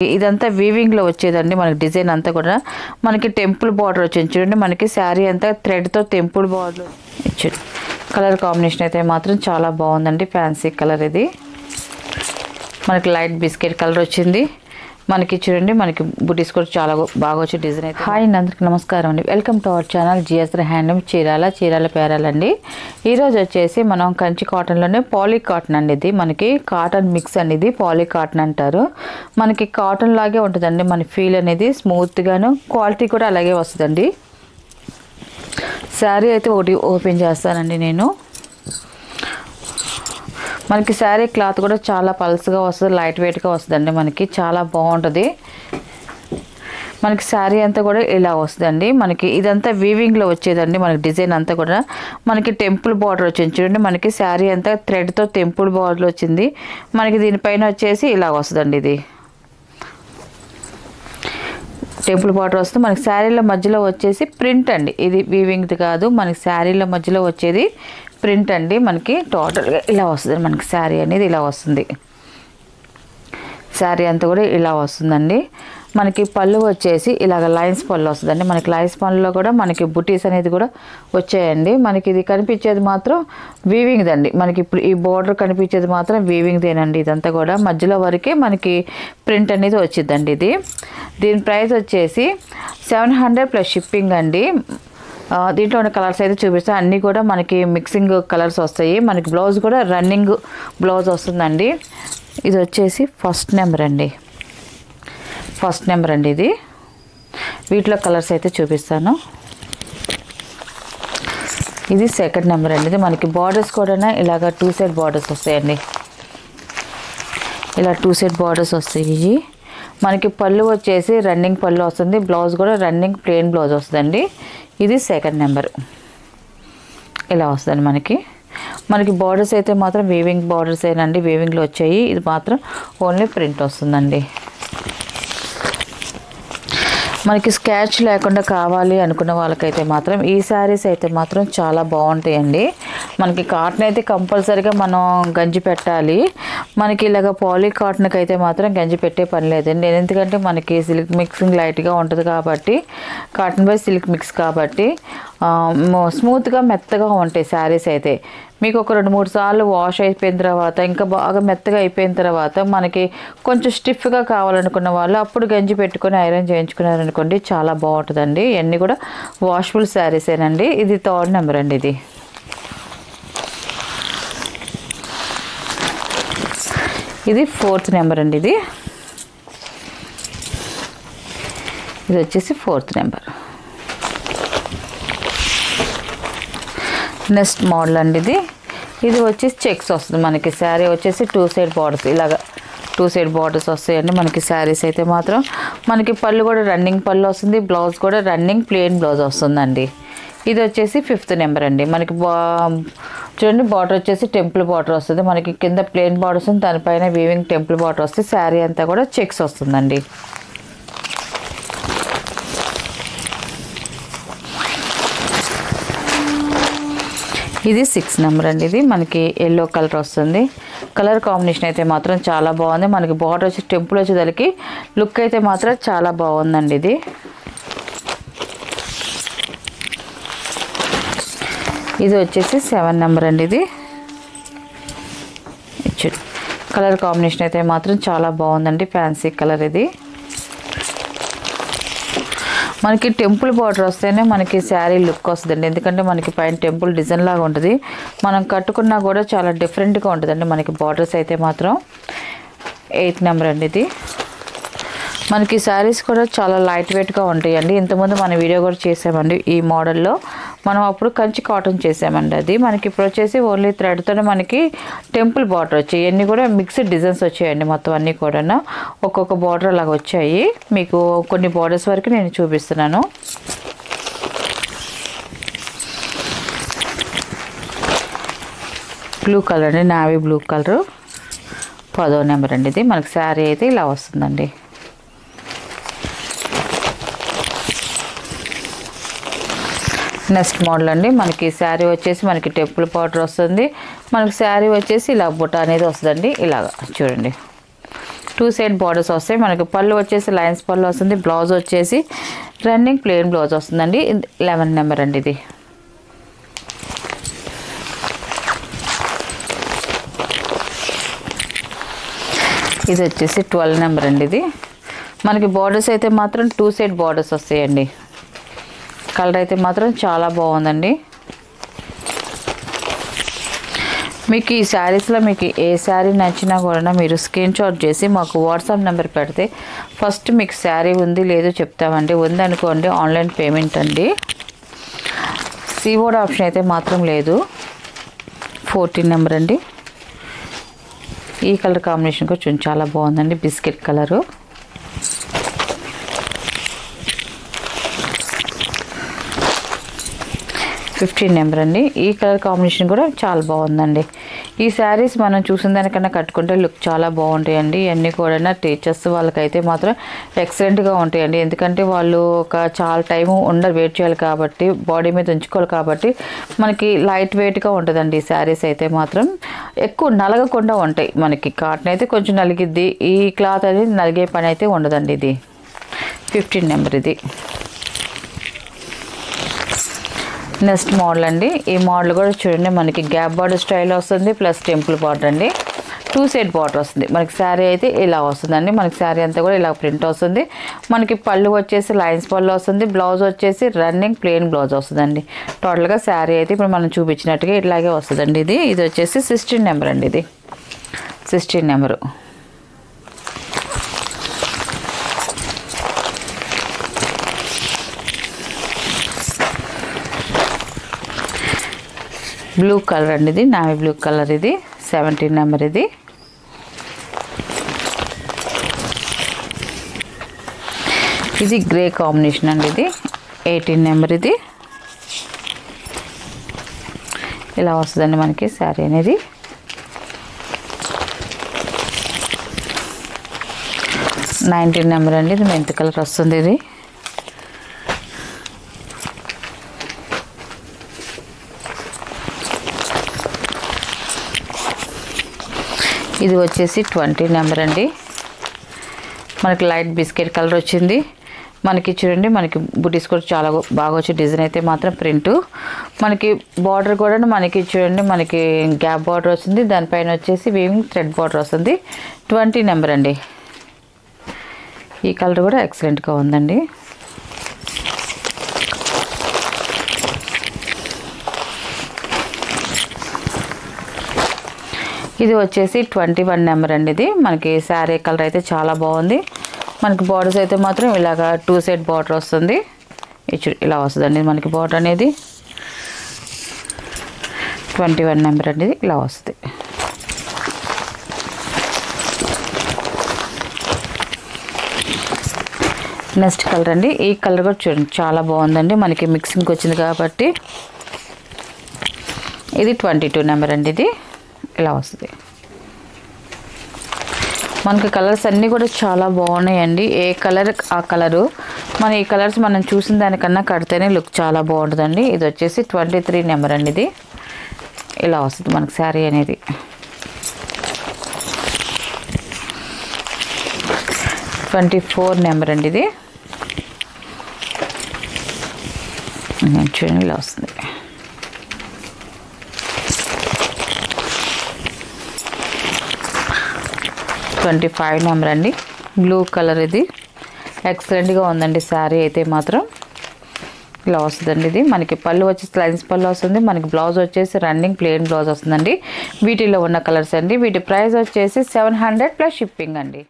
ఇదంతా వీవింగ్ లో వచ్చేదండి మనకి డిజైన్ అంతా కూడా మనకి టెంపుల్ బార్డర్ వచ్చింది చూడండి మనకి శారీ అంతా థ్రెడ్ తో టెంపుల్ బార్డర్ ఇచ్చారు కలర్ కాంబినేషన్ అయితే మాత్రం చాలా బాగుందండి ఫ్యాన్సీ కలర్ ఇది మనకి లైట్ బిస్కెట్ కలర్ వచ్చింది మనకి చూడండి మనకి బుటీస్ కూడా చాలా బాగా వచ్చే డిజైన్ అయితే హాయ్ అందరికీ నమస్కారం అండి welcome to our channel GS handloom Chirala పేరాలండి ఈ రోజు వచ్చేసి మనం కంచి కాటన్ లోనే పాలీ కాటన్ అండి ఇది మనకి కాటన్ మిక్స్ అనేది పాలీ కాటన్ అంటారు మనకి కాటన్ లాగే ఉంటుందండి మన ఫీల్ అనేది స్మూత్ గాను క్వాలిటీ కూడా అలాగే వస్తుందండి శారీ అయితే ఒకటి ఓపెన్ చేస్తానండి నేను మనకి శారీ క్లాత్ కూడా చాలా పల్స్గా వస్తుంది లైట్ వెయిట్గా వస్తుందండి మనకి చాలా బాగుంటుంది మనకి శారీ అంతా కూడా ఇలా వస్తుందండి మనకి ఇదంతా వీవింగ్లో వచ్చేదండి మనకి డిజైన్ అంతా కూడా మనకి టెంపుల్ బార్డర్ వచ్చింది చూడండి మనకి శారీ అంతా థ్రెడ్తో టెంపుల్ బార్డర్ వచ్చింది మనకి దీనిపైన వచ్చేసి ఇలా వస్తుందండి ఇది టెంపుల్ బార్డర్ వస్తుంది మనకి శారీల మధ్యలో వచ్చేసి ప్రింట్ అండి ఇది వీవింగ్ది కాదు మనకి శారీల మధ్యలో వచ్చేది ప్రింట్ అండి మనకి టోటల్గా ఇలా వస్తుంది మనకి శారీ అనేది ఇలా వస్తుంది శారీ అంతా కూడా ఇలా వస్తుందండి మనకి పళ్ళు వచ్చేసి ఇలాగ లైన్స్ పళ్ళు వస్తుందండి మనకి లైన్స్ పళ్ళులో కూడా మనకి బుటీస్ అనేది కూడా వచ్చాయండి మనకి ఇది కనిపించేది మాత్రం వీవింగ్ అండి మనకి ఇప్పుడు ఈ బోర్డర్ కనిపించేది మాత్రం వీవింగ్దేనండి ఇదంతా కూడా మధ్యలో వరకే మనకి ప్రింట్ అనేది వచ్చిందండి ఇది దీని ప్రైస్ వచ్చేసి 700 ప్లస్ షిప్పింగ్ అండి దీంట్లో ఉన్న కలర్స్ అయితే చూపిస్తాను అన్నీ కూడా మనకి మిక్సింగ్ కలర్స్ వస్తాయి మనకి బ్లౌజ్ కూడా రన్నింగ్ బ్లౌజ్ వస్తుందండి ఇది వచ్చేసి ఫస్ట్ నెంబర్ అండి ఇది వీటిలో కలర్స్ అయితే చూపిస్తాను ఇది సెకండ్ నెంబర్ అండి ఇది మనకి బార్డర్స్ కూడా ఇలాగ 2 సైడ్ బార్డర్స్ వస్తాయండి ఇలా 2 సైడ్ బార్డర్స్ వస్తాయి మనకి పళ్ళు వచ్చేసి రన్నింగ్ పళ్ళు వస్తుంది బ్లౌజ్ కూడా రన్నింగ్ ప్లెయిన్ బ్లౌజ్ వస్తుందండి ఇది సెకండ్ నెంబర్ ఇలా వస్తుంది మనకి బార్డర్స్ అయితే మాత్రం వీవింగ్ బార్డర్స్ ఏనండి వీవింగ్లో వచ్చాయి ఇది మాత్రం ఓన్లీ ప్రింట్ వస్తుందండి మనకి స్కాచ్ లేకుండా కావాలి అనుకున్న వాళ్ళకైతే మాత్రం ఈ శారీస్ అయితే మాత్రం చాలా బాగుంటాయండి మనకి కాటన్ అయితే కంపల్సరీగా మనం గంజి పెట్టాలి మనకి ఇలాగ పాలీ కాటన్కి అయితే మాత్రం గంజి పెట్టే పని లేదండి ఎందుకంటే మనకి సిల్క్ మిక్సింగ్ లైట్గా ఉంటుంది కాబట్టి కాటన్ బై సిల్క్ మిక్స్ కాబట్టి స్మూత్గా మెత్తగా ఉంటాయి శారీస్ అయితే మీకు ఒక 2-3 సార్లు వాష్ అయిపోయిన తర్వాత ఇంకా బాగా మెత్తగా అయిపోయిన తర్వాత మనకి కొంచెం స్టిఫ్గా కావాలనుకున్న వాళ్ళు అప్పుడు గంజి పెట్టుకొని ఐరన్ చేయించుకున్నారనుకోండి చాలా బాగుంటుందండి ఇవన్నీ కూడా వాషబుల్ శారీసేనండి ఇది థర్డ్ నెంబర్ అండి ఇది ఫోర్త్ నెంబర్ అండి ఇది వచ్చేసి ఫోర్త్ నెంబర్ నెక్స్ట్ మోడల్ అండి ఇది వచ్చేసి చెక్స్ వస్తుంది మనకి శారీ వచ్చేసి 2 సైడ్ బార్డర్స్ ఇలాగా 2 సైడ్ బార్డర్స్ వస్తాయండి మనకి శారీస్ అయితే మాత్రం మనకి పళ్ళు కూడా రన్నింగ్ పళ్ళు వస్తుంది బ్లౌజ్ కూడా రన్నింగ్ ప్లెయిన్ బ్లౌజ్ వస్తుందండి ఇది వచ్చేసి 5th నెంబర్ అండి మనకి చూడండి బార్డర్ వచ్చేసి టెంపుల్ బార్డర్ వస్తుంది మనకి కింద ప్లెయిన్ బార్డర్ వస్తుంది దానిపైన వీవింగ్ టెంపుల్ బార్డర్ వస్తుంది శారీ అంతా కూడా చెక్స్ వస్తుందండి ఇది 6th నెంబర్ అండి ఇది మనకి ఎల్లో కలర్ వస్తుంది కలర్ కాంబినేషన్ అయితే మాత్రం చాలా బాగుంది మనకి బార్డర్ వచ్చి టెంపుల్ వచ్చేదానికి లుక్ అయితే మాత్రం చాలా బాగుందండి ఇది వచ్చేసి 7 నెంబర్ అండి ఇది కలర్ కాంబినేషన్ అయితే మాత్రం చాలా బాగుందండి ఫ్యాన్సీ కలర్ ఇది మనకి టెంపుల్ బార్డర్ వస్తేనే మనకి శారీ లుక్ వస్తుందండి ఎందుకంటే మనకి పైన టెంపుల్ డిజైన్ లాగా ఉంటుంది మనం కట్టుకున్నా కూడా చాలా డిఫరెంట్గా ఉంటుందండి మనకి బార్డర్స్ అయితే మాత్రం 8th నెంబర్ అండి ఇది మనకి శారీస్ కూడా చాలా లైట్ వెయిట్గా ఉంటాయండి ఇంతకుముందు మన వీడియో కూడా చేసామండి ఈ మోడల్లో మనం అప్పుడు కంచి కాటన్ చేసామండి అది మనకి ఇప్పుడు వచ్చేసి ఓన్లీ థ్రెడ్తోనే మనకి టెంపుల్ బార్డర్ వచ్చాయి ఇవన్నీ కూడా మిక్స్డ్ డిజైన్స్ వచ్చాయండి మొత్తం అన్నీ కూడా ఒక్కొక్క బార్డర్ అలాగా వచ్చాయి మీకు కొన్ని బార్డర్స్ వరకు నేను చూపిస్తున్నాను బ్లూ కలర్ అండి నావీ బ్లూ కలర్ 10వ నెంబర్ అండి ఇది మనకి శారీ అయితే ఇలా వస్తుందండి నెక్స్ట్ మోడల్ అండి మనకి శారీ వచ్చేసి మనకి టెంపుల్ బార్డర్ వస్తుంది మనకి శారీ వచ్చేసి ఇలా బుట్ట అనేది వస్తుందండి ఇలాగా చూడండి 2 సైడ్ బార్డర్స్ వస్తాయి. మనకి పళ్ళు వచ్చేసి లైన్స్ పళ్ళు వస్తుంది. బ్లౌజ్ వచ్చేసి రన్నింగ్ ప్లెయిన్ బ్లౌజ్ వస్తుందండి. 11 నెంబర్ అండి ఇది. ఇది వచ్చేసి 12 నెంబర్ అండి. ఇది మనకి బార్డర్స్ అయితే మాత్రం 2 సైడ్ బార్డర్స్ వస్తాయండి. కలర్ అయితే మాత్రం చాలా బాగుందండి. మీకు ఈ శారీస్లో మీకు ఏ శారీ నచ్చినా కూడా మీరు స్క్రీన్ షాట్ చేసి మాకు వాట్సాప్ నెంబర్ పెడితే ఫస్ట్ మీకు శారీ ఉంది లేదో చెప్తామండి. ఉందనుకోండి ఆన్లైన్ పేమెంట్ అండి. సిఓడి ఆప్షన్ అయితే మాత్రం లేదు. 14 నెంబర్ అండి. ఈ కలర్ కాంబినేషన్ కూడా చాలా బాగుందండి. Biscuit colour. 15 నెంబర్ అండి. ఈ కలర్ కాంబినేషన్ కూడా చాలా బాగుందండి. ఈ శారీస్ మనం చూసిన దానికన్నా కట్టుకుంటే లుక్ చాలా బాగుంటాయండి. ఇవన్నీ కూడా టీచర్స్ వాళ్ళకైతే మాత్రం ఎక్సలెంట్గా ఉంటాయండి. ఎందుకంటే వాళ్ళు చాలా టైం వెయిట్ చేయాలి కాబట్టి, బాడీ మీద ఉంచుకోవాలి కాబట్టి మనకి లైట్ వెయిట్గా ఉంటుందండి. ఈ శారీస్ అయితే మాత్రం ఎక్కువ నలగకుండా ఉంటాయి. మనకి కాటన్ అయితే కొంచెం నలిగిద్ది. ఈ క్లాత్ అనేది నలిగే పని అయితే ఉండదండి. ఇది 15 నెంబర్. ఇది నెక్స్ట్ మోడల్ అండి. ఈ మోడల్ కూడా చూడండి మనకి గ్యాప్ బార్డర్ స్టైల్ వస్తుంది ప్లస్ టెంపుల్ బార్డర్ అండి. 2 సైడ్ బార్డర్ వస్తుంది. మనకి శారీ అయితే ఇలా వస్తుందండి. మనకి శారీ అంతా కూడా ఇలా ప్రింట్ వస్తుంది. మనకి పళ్ళు వచ్చేసి లైన్స్ పళ్ళు వస్తుంది. బ్లౌజ్ వచ్చేసి రన్నింగ్ ప్లెయిన్ బ్లౌజ్ వస్తుందండి. టోటల్గా శారీ అయితే ఇప్పుడు మనం చూపించినట్టుగా ఇట్లాగే వస్తుందండి. ఇది వచ్చేసి 16 నెంబర్ అండి. ఇది 16 నెంబరు. బ్లూ కలర్ అండి. ఇది నావీ బ్లూ కలర్. ఇది 17 నెంబర్. ఇది గ్రే కాంబినేషన్ అండి. ఇది 18 నెంబర్. ఇది ఇలా వస్తుందండి మనకి శారీ అనేది. 19 నెంబర్ అండి. ఇది మెంత్ కలర్ వస్తుంది. ఇది వచ్చేసి 20 నెంబర్ అండి. మనకి లైట్ బిస్కెట్ కలర్ వచ్చింది. మనకి చూడండి మనకి బుటీస్ కూడా చాలా బాగా వచ్చి డిజైన్ అయితే మాత్రం ప్రింట్. మనకి బార్డర్ కూడా మనకి చూడండి మనకి గ్యాప్ బార్డర్ వస్తుంది. దానిపైన వచ్చేసి వీవింగ్ థ్రెడ్ బార్డర్ వస్తుంది. 20 నెంబర్ అండి. ఈ కలర్ కూడా ఎక్సలెంట్గా ఉందండి. ఇది వచ్చేసి 21 నెంబర్ అండి. ఇది మనకి శారీ కలర్ అయితే చాలా బాగుంది. మనకి బార్డర్స్ అయితే మాత్రం ఇలాగా 2 సైడ్ బార్డర్ వస్తుంది. ఇలా వస్తుందండి మనకి బార్డర్ అనేది. 21 నెంబర్ అండి. ఇది ఇలా వస్తుంది. నెక్స్ట్ కలర్ అండి. ఈ కలర్ కూడా చూడండి చాలా బాగుందండి. మనకి మిక్సింగ్కి వచ్చింది కాబట్టి ఇది 22 నెంబర్ అండి. ఇది ఇలా వస్తుంది. మనకి కలర్స్ అన్నీ కూడా చాలా బాగున్నాయండి. ఏ కలర్ ఆ కలరు. మన ఈ కలర్స్ మనం చూసిన దానికన్నా కడితేనే లుక్ చాలా బాగుంటుందండి. ఇది వచ్చేసి 23 నెంబర్ అండి. ఇది ఇలా వస్తుంది మనకి శారీ అనేది. 24 నెంబర్ అండి. ఇది చూడండి ఇలా వస్తుంది. 25 నెంబర్ అండి. Blue colour. ఇది ఎక్సలెంట్గా ఉందండి శారీ అయితే మాత్రం. ఇలా వస్తుందండి. ఇది మనకి పళ్ళు వచ్చేసి లైన్స్ పళ్ళు వస్తుంది. మనకి బ్లౌజ్ వచ్చేసి రన్నింగ్ ప్లెయిన్ బ్లౌజ్ వస్తుందండి. వీటిలో ఉన్న కలర్స్ అండి. వీటి ప్రైస్ వచ్చేసి 700 ప్లస్ షిప్పింగ్ అండి.